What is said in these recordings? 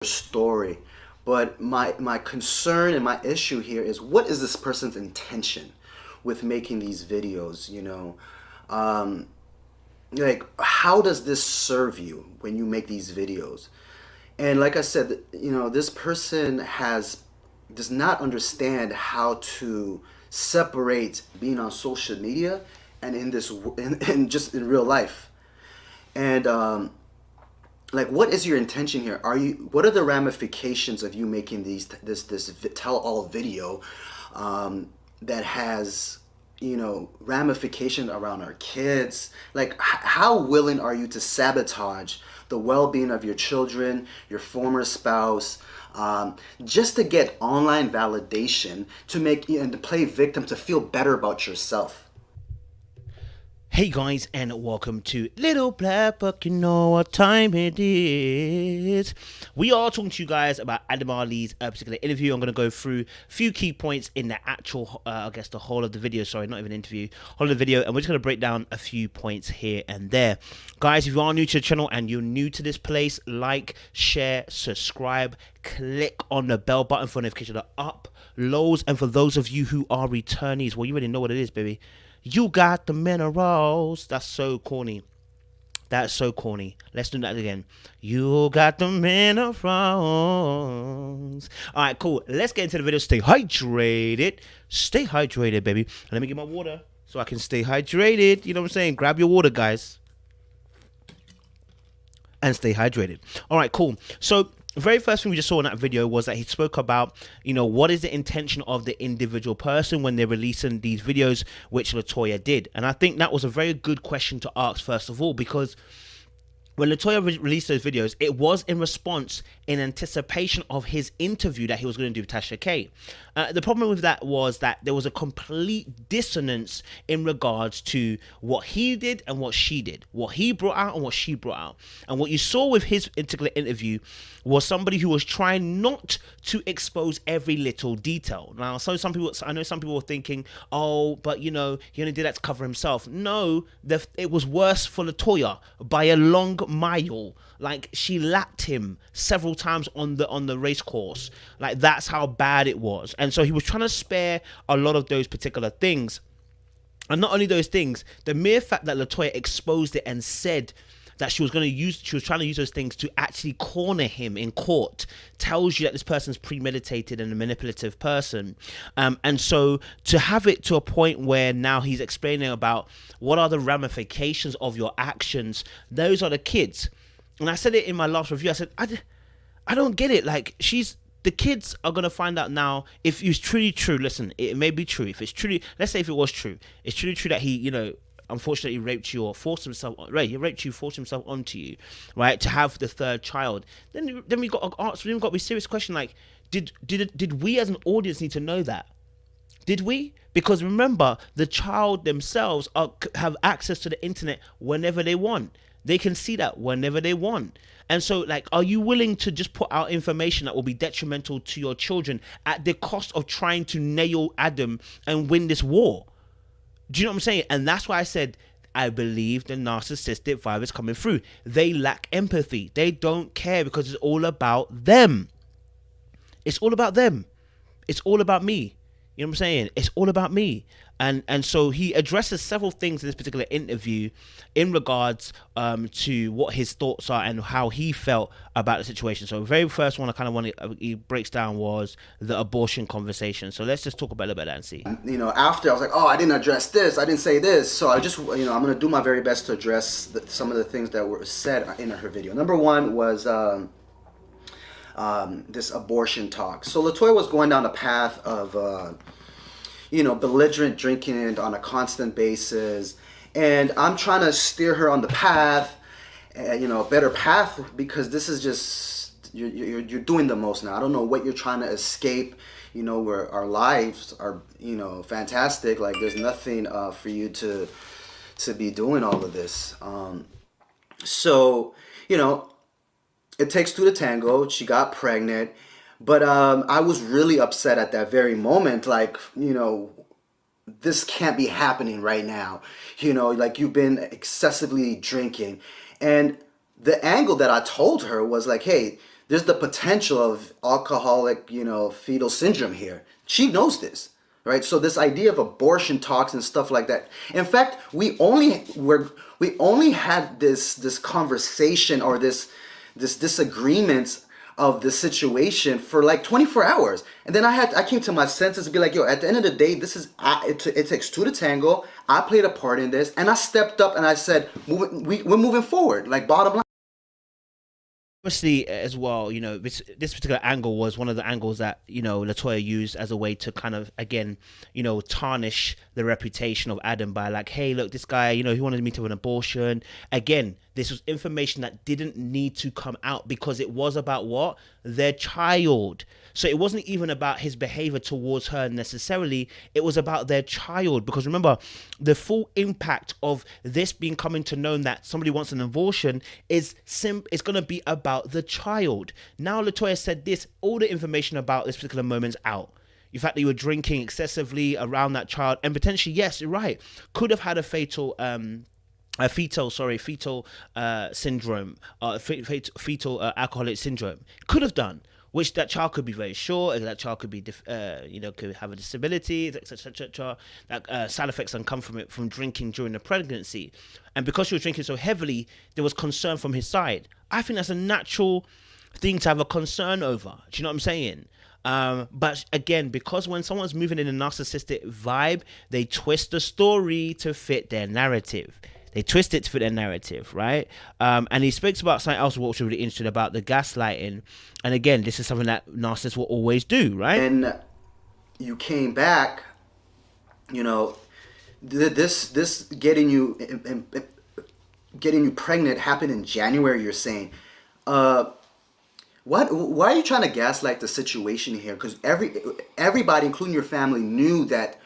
story. But my concern and my issue here is, what is this person's intention with making these videos, you know? Like, how does this serve you when you make these videos? And like I said, you know, this person does not understand how to separate being on social media and in just in real life. And like, what is your intention here? What are the ramifications of you making this tell all video that has, you know, ramifications around our kids? Like, how willing are you to sabotage the well-being of your children, your former spouse, just to get online validation, to make and to play victim, to feel better about yourself? Hey guys, and welcome to Little Black Book. You know what time it is. We are talking to you guys about Adam Ali's particular interview. I'm going to go through a few key points in the actual, I guess, the whole of the video. Sorry, not even interview, whole of the video. And we're just going to break down a few points here and there. Guys, if you are new to the channel and you're new to this place, like, share, subscribe, click on the bell button for notifications of uploads. And for those of you who are returnees, well, you already know what it is, baby. You got the minerals. That's so corny. That's so corny. Let's do that again. You got the minerals. All right, cool. Let's get into the video. Stay hydrated. Stay hydrated, baby. And let me get my water so I can stay hydrated. You know what I'm saying? Grab your water, guys. And stay hydrated. All right, cool. So the very first thing we just saw in that video was that he spoke about, you know, what is the intention of the individual person when they're releasing these videos, which LaToya did. And I think that was a very good question to ask, first of all, because when LaToya released those videos, it was in response, in anticipation of his interview that he was going to do with Tasha K. The problem with that was that there was a complete dissonance in regards to what he did and what she did, what he brought out and what she brought out. And what you saw with his particular interview was somebody who was trying not to expose every little detail. Now, so I know some people were thinking, oh, but you know, he only did that to cover himself. No, it was worse for LaToya by a long mile. Like, she lapped him several times on the race course. Like, that's how bad it was. And so he was trying to spare a lot of those particular things. And not only those things, the mere fact that LaToya exposed it and said that she was trying to use those things to actually corner him in court tells you that this person's premeditated and a manipulative person. And so to have it to a point where now he's explaining about what are the ramifications of your actions, those are the kids. And I said it in my last review. I said, I don't get it. Like, the kids are going to find out now if it's truly true. Listen, it may be true. If it's truly, let's say if it was true, it's truly true that he, you know, unfortunately raped you or forced himself onto you, right, to have the third child. Then we got to ask, we've got to be a serious question, like, did we as an audience need to know that? Did we? Because remember, the child themselves have access to the internet whenever they want. They can see that whenever they want. And so, like, are you willing to just put out information that will be detrimental to your children at the cost of trying to nail Adam and win this war? Do you know what I'm saying? And that's why I said, I believe the narcissistic vibe is coming through. They lack empathy. They don't care because it's all about them. It's all about them. It's all about me. You know what I'm saying? It's all about me. And so he addresses several things in this particular interview in regards to what his thoughts are and how he felt about the situation. So the very first one I kind of want to, he breaks down was the abortion conversation. So let's just talk about a little bit of that and see. You know, after I was like, oh, I didn't address this, I didn't say this. So I just, you know, I'm going to do my very best to address some of the things that were said in her video. Number one was this abortion talk. So LaToya was going down a path of you know, belligerent drinking on a constant basis, and I'm trying to steer her on the path, you know, a better path, because this is just, you're doing the most now. I don't know what you're trying to escape, you know, where our lives are, you know, fantastic. Like, there's nothing for you to be doing all of this. So, you know, it takes two to tango. She got pregnant. But I was really upset at that very moment. Like, you know, this can't be happening right now. You know, like, you've been excessively drinking. And the angle that I told her was like, hey, there's the potential of alcoholic, fetal syndrome here. She knows this, right? So this idea of abortion talks and stuff like that. In fact, we only had this conversation, or this disagreement of the situation for like 24 hours, and then I came to my senses and be like, yo, at the end of the day, it takes two to tango. I played a part in this, and I stepped up and I said, we're moving forward, like, bottom line. Obviously, as well, this particular angle was one of the angles that LaToya used as a way to kind of, again, tarnish the reputation of Adam by like, hey, look, this guy, he wanted me to have an abortion. Again, this was information that didn't need to come out because it was about what? Their child. So it wasn't even about his behavior towards her necessarily. It was about their child. Because remember, the full impact of this being coming to known that somebody wants an abortion is going to be about the child. Now LaToya said this, all the information about this particular moment's out. The fact that you were drinking excessively around that child, and potentially, yes, you're right, could have had a fetal syndrome, fetal alcoholic syndrome. Could have done, which that child could be very short, that child could be, could have a disability, etc. That side effects that come from drinking during the pregnancy. And because she was drinking so heavily, there was concern from his side. I think that's a natural thing to have a concern over. Do you know what I'm saying? But again, because when someone's moving in a narcissistic vibe, they twist the story to fit their narrative. They twist it to fit their narrative, right? And he speaks about something else which was really interesting about the gaslighting. And again, this is something that narcissists will always do, right? And you came back, this getting you pregnant happened in January, you're saying. Why are you trying to gaslight the situation here? Because everybody, including your family, knew that.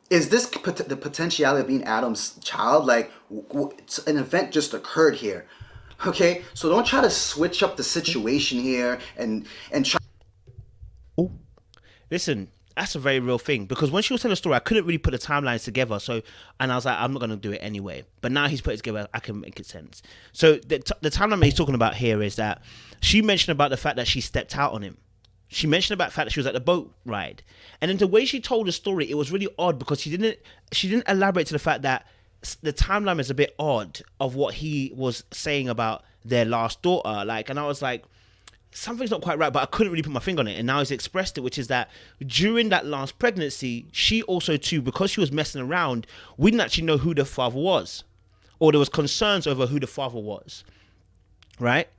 Is this the potentiality of being Adam's child? Like, an event just occurred here. Okay? So don't try to switch up the situation here and try. Oh, listen, that's a very real thing. Because when she was telling the story, I couldn't really put the timelines together. And I was like, I'm not going to do it anyway. But now he's put it together, I can make it sense. So the timeline he's talking about here is that she mentioned about the fact that she stepped out on him. She mentioned about the fact that she was at the boat ride. And then the way she told the story, it was really odd because she didn't elaborate to the fact that the timeline is a bit odd of what he was saying about their last daughter. And I was like, something's not quite right, but I couldn't really put my finger on it. And now he's expressed it, which is that during that last pregnancy, she also too, because she was messing around, we didn't actually know who the father was. Or there was concerns over who the father was. Right?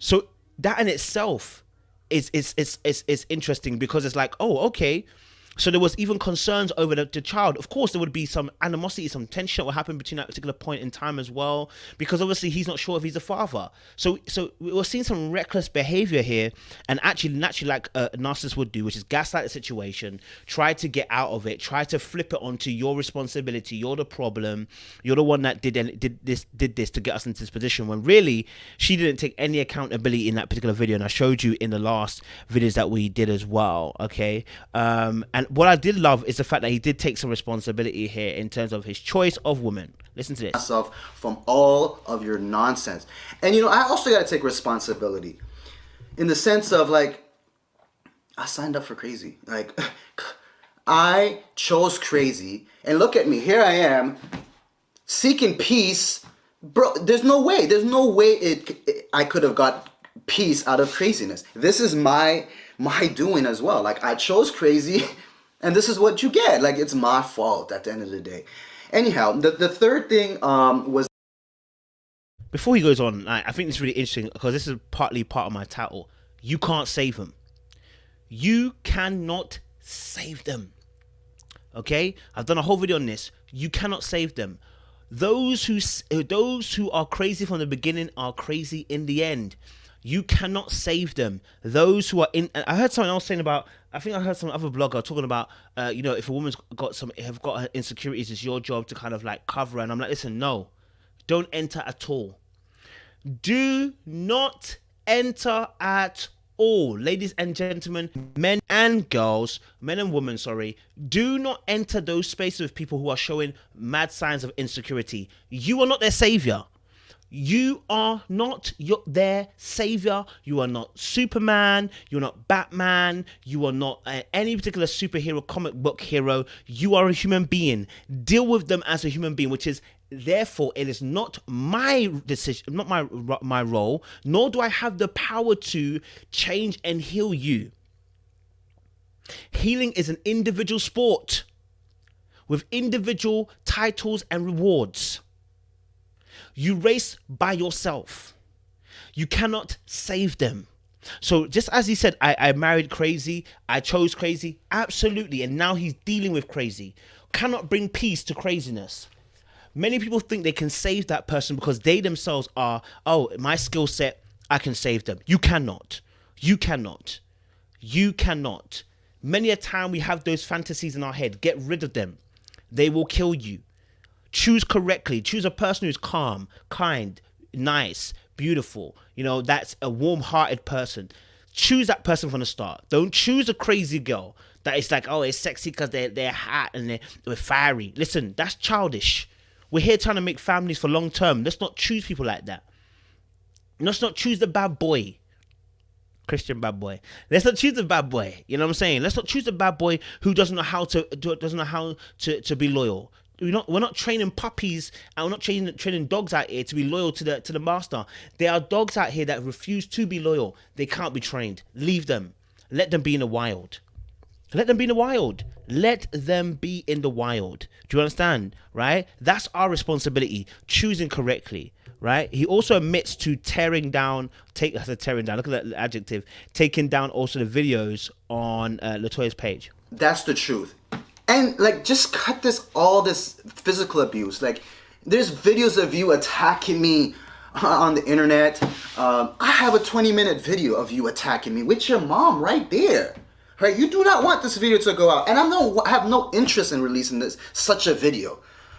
So that in itself is interesting because it's like, oh, okay. So there was even concerns over the child. Of course, there would be some animosity, some tension that would happen between that particular point in time as well, because obviously he's not sure if he's a father. So we're seeing some reckless behavior here, and actually, naturally, like a narcissist would do, which is gaslight the situation, try to get out of it, try to flip it onto your responsibility. You're the problem. You're the one that did this to get us into this position. When really she didn't take any accountability in that particular video, and I showed you in the last videos that we did as well. Okay, and what I did love is the fact that he did take some responsibility here in terms of his choice of woman. Listen to this. Myself from all of your nonsense. And I also got to take responsibility in the sense of, like, I signed up for crazy. Like, I chose crazy, and look at me, here I am seeking peace. Bro, there's no way I could have got peace out of craziness. This is my doing as well. Like, I chose crazy, and this is what you get. Like, it's my fault at the end of the day. Anyhow, the third thing was... Before he goes on, I think it's really interesting because this is partly part of my title. You can't save them. You cannot save them. Okay? I've done a whole video on this. You cannot save them. Those who are crazy from the beginning are crazy in the end. You cannot save them. Those who are in... I heard someone else saying about... I think I heard some other blogger talking about, if a woman's got her insecurities, it's your job to kind of like cover her. And I'm like, listen, no. Don't enter at all. Do not enter at all. Ladies and gentlemen, men and girls, men and women, sorry. Do not enter those spaces with people who are showing mad signs of insecurity. You are not their savior. You are not their savior. You are not Superman. You're not Batman. You are not any particular superhero, comic book hero. You are a human being. Deal with them as a human being, which is therefore it is not my decision, not my role, nor do I have the power to change and heal you. Healing is an individual sport with individual titles and rewards. You race by yourself. You cannot save them. So just as he said, I married crazy, I chose crazy, absolutely, and now he's dealing with crazy. Cannot bring peace to craziness. Many people think they can save that person because they themselves are, oh, my skill set, I can save them. You cannot. You cannot. You cannot. Many a time we have those fantasies in our head. Get rid of them. They will kill you. Choose correctly. Choose a person who's calm, kind, nice, beautiful. You know, that's a warm-hearted person. Choose that person from the start. Don't choose a crazy girl that is like, oh, it's sexy because they're hot and they're fiery. Listen, that's childish. We're here trying to make families for long term. Let's not choose people like that. Let's not choose the bad boy. Christian bad boy. Let's not choose the bad boy. You know what I'm saying? Let's not choose the bad boy who doesn't know how to be loyal. We're not training puppies and we're not training dogs out here to be loyal to the master. There are dogs out here that refuse to be loyal. They can't be trained. Leave them. Let them be in the wild. Let them be in the wild. Let them be in the wild. Do you understand? Right? That's our responsibility. Choosing correctly. Right? He also admits to tearing down. Look at that adjective. Taking down also the videos on LaToya's page. That's the truth. And like, just cut all this physical abuse. Like, there's videos of you attacking me on the internet. I have a 20-minute video of you attacking me with your mom right there. Right? You do not want this video to go out, and I have no interest in releasing such a video.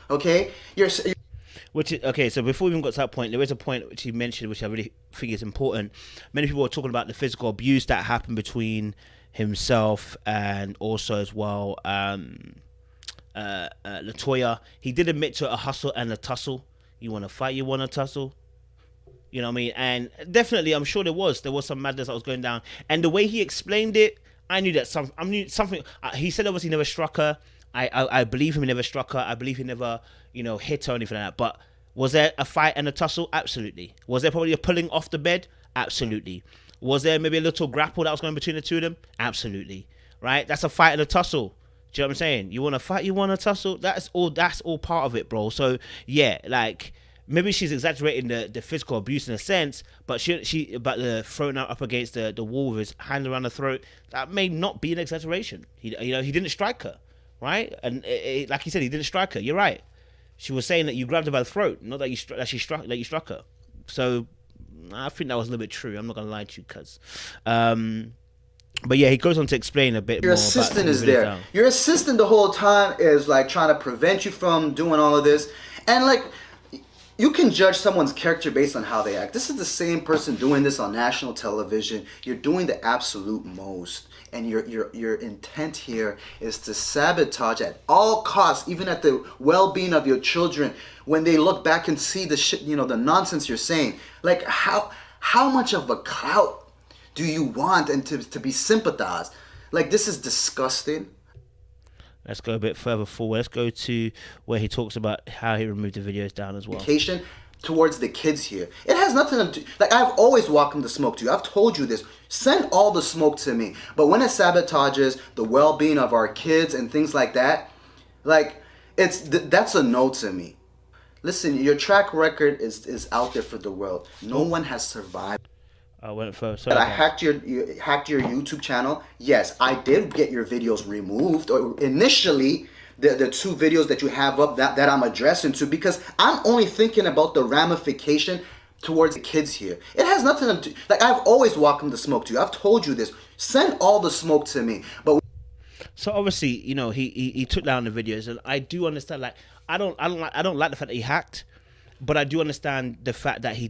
Okay? So before we even got to that point, there is a point which he mentioned, which I really think is important. Many people are talking about the physical abuse that happened between himself and also as well LaToya. He did admit to a hustle and a tussle. You want to fight, you want to tussle. You know what I mean? And definitely, I'm sure there was some madness that was going down. And the way he explained it, I knew that something. He said obviously he never struck her. I believe him. He never struck her. I believe he never, hit her or anything like that. But was there a fight and a tussle? Absolutely. Was there probably a pulling off the bed? Absolutely. Was there maybe a little grapple that was going between the two of them? Absolutely. Right? That's a fight and a tussle. Do you know what I'm saying? You want to fight, you want to tussle? That's all part of it, bro. So, yeah, like, maybe she's exaggerating the physical abuse in a sense, but but the throwing her up against the wall with his hand around the throat, that may not be an exaggeration. He didn't strike her, right? And like he said, he didn't strike her. You're right. She was saying that you grabbed her by the throat, not that you struck her. So I think that was a little bit true. I'm not gonna lie to you, cuz. But yeah, he goes on to explain a bit more. Your assistant is there. Your assistant the whole time is like trying to prevent you from doing all of this, and like, you can judge someone's character based on how they act. This is the same person doing this on national television. You're doing the absolute most, and your intent here is to sabotage at all costs, even at the well-being of your children. When they look back and see the shit, the nonsense you're saying, like how much of a clout do you want and to be sympathized? Like, this is disgusting. Let's go a bit further forward. Let's go to where he talks about how he removed the videos down as well. Education towards the kids here. It has nothing to do, like, I've always welcomed the smoke to you. I've told you this. Send all the smoke to me. But when it sabotages the well-being of our kids and things like that, like, that's a no to me. Listen, your track record is out there for the world. No one has survived. I went first. I hacked your YouTube channel. Yes, I did get your videos removed. Or initially, the two videos that you have up that I'm addressing to, because I'm only thinking about the ramification towards the kids here. It has nothing to do, like, I've always welcomed the smoke to you. I've told you this. Send all the smoke to me. But so obviously, he took down the videos, and I do understand. Like, I don't like the fact that he hacked. But I do understand the fact that he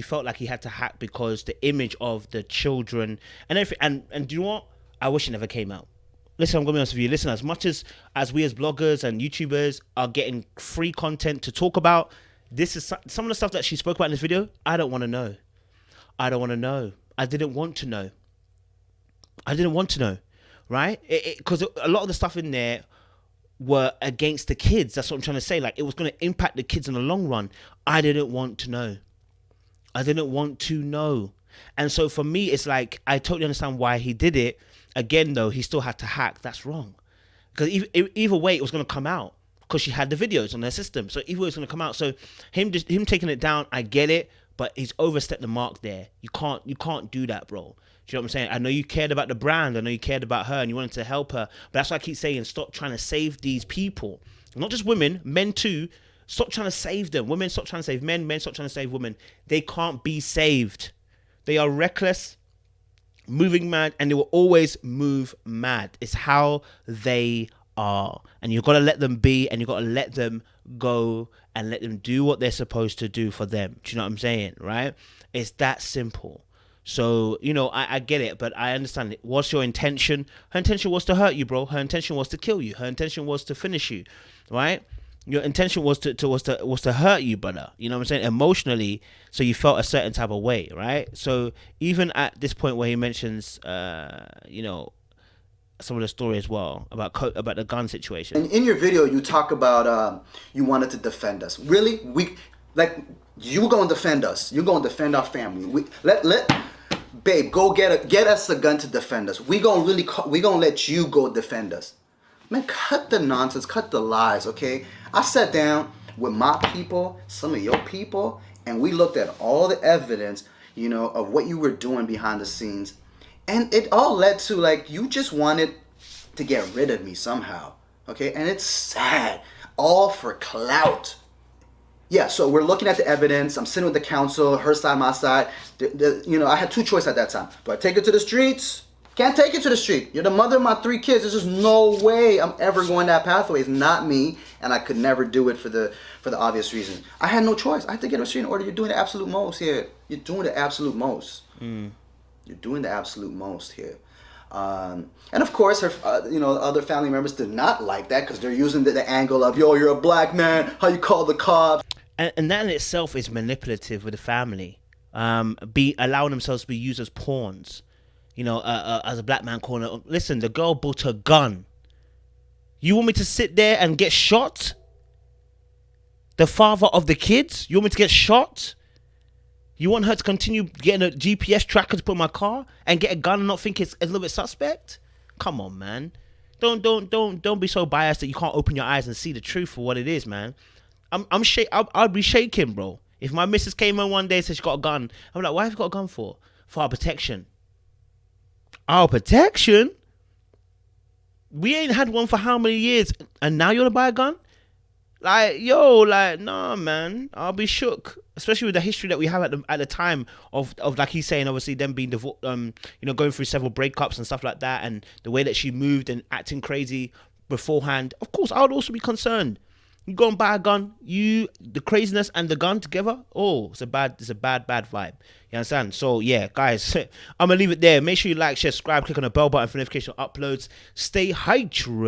felt like he had to hack because the image of the children and everything. And do you know what? I wish it never came out. Listen, I'm going to be honest with you. Listen, as much as we as bloggers and YouTubers are getting free content to talk about, This is some of the stuff that she spoke about in this video. I don't want to know. I don't want to know. I didn't want to know. I didn't want to know, right? Because a lot of the stuff in there were against the kids. That's what I'm trying to say. Like, it was going to impact the kids in the long run. I didn't want to know. I didn't want to know. And so for me, it's like, I totally understand why he did it. Again, though, he still had to hack. That's wrong. Because either way, it was going to come out. Because she had the videos on their system. So either way, it's going to come out. So him taking it down, I get it. But he's overstepped the mark there. You can't do that, bro. Do you know what I'm saying? I know you cared about the brand. I know you cared about her and you wanted to help her. But that's why I keep saying, stop trying to save these people. Not just women, men too. Stop trying to save them. Women, stop trying to save men. Men, stop trying to save women. They can't be saved. They are reckless, moving mad, and they will always move mad. It's how they are. And you've got to let them be, and you've got to let them go and let them do what they're supposed to do for them. Do you know what I'm saying? Right? It's that simple. So, you know, I get it, but I understand it. What's your intention? Her intention was to hurt you, bro. Her intention was to kill you. Her intention was to finish you, right? Your intention was to hurt you, brother. You know what I'm saying? Emotionally, so you felt a certain type of way, right? So even at this point where he mentions, you know, some of the story as well about the gun situation. And in your video, you talk about you wanted to defend us. Really, you gonna defend us? You gonna defend our family? Babe, go get us a gun to defend us. We gonna let you go defend us. Man, cut the nonsense, cut the lies, okay? I sat down with my people, some of your people, and we looked at all the evidence, you know, of what you were doing behind the scenes. And it all led to, like, you just wanted to get rid of me somehow, okay? And it's sad, all for clout. Yeah, so we're looking at the evidence. I'm sitting with the counsel, her side, my side. You know, I had two choices at that time. Do I take it to the streets? Can't take it to the street. You're the mother of my 3 kids. There's just no way I'm ever going that pathway. It's not me, and I could never do it for the obvious reason. I had no choice. I had to get a restraining order. You're doing the absolute most here. You're doing the absolute most. You're doing the absolute most here. And of course, her, you know, other family members did not like that because they're using the angle of, yo, you're a black man. How you call the cops? And that in itself is manipulative with the family. Allowing themselves to be used as pawns. You know, as a black man calling her. Listen, the girl bought a gun. You want me to sit there and get shot? The father of the kids? You want me to get shot? You want her to continue getting a GPS tracker to put in my car and get a gun and not think it's a little bit suspect? Come on, man. Don't be so biased that you can't open your eyes and see the truth for what it is, man. I'd be shaking, bro. If my missus came in one day and said she got a gun, I'm like, why have you got a gun for? For our protection. Our protection? We ain't had one for how many years? And now you want to buy a gun? Like, yo, like, nah, man. I'll be shook. Especially with the history that we have at the time of like he's saying, obviously, them being, you know, going through several breakups and stuff like that. And the way that she moved and acting crazy beforehand. Of course, I would also be concerned. You go and buy a gun, the craziness and the gun together, it's a bad vibe. You understand? So yeah, guys, I'm gonna leave it there. Make sure you like, share, subscribe, click on the bell button for notification uploads. Stay hydrated.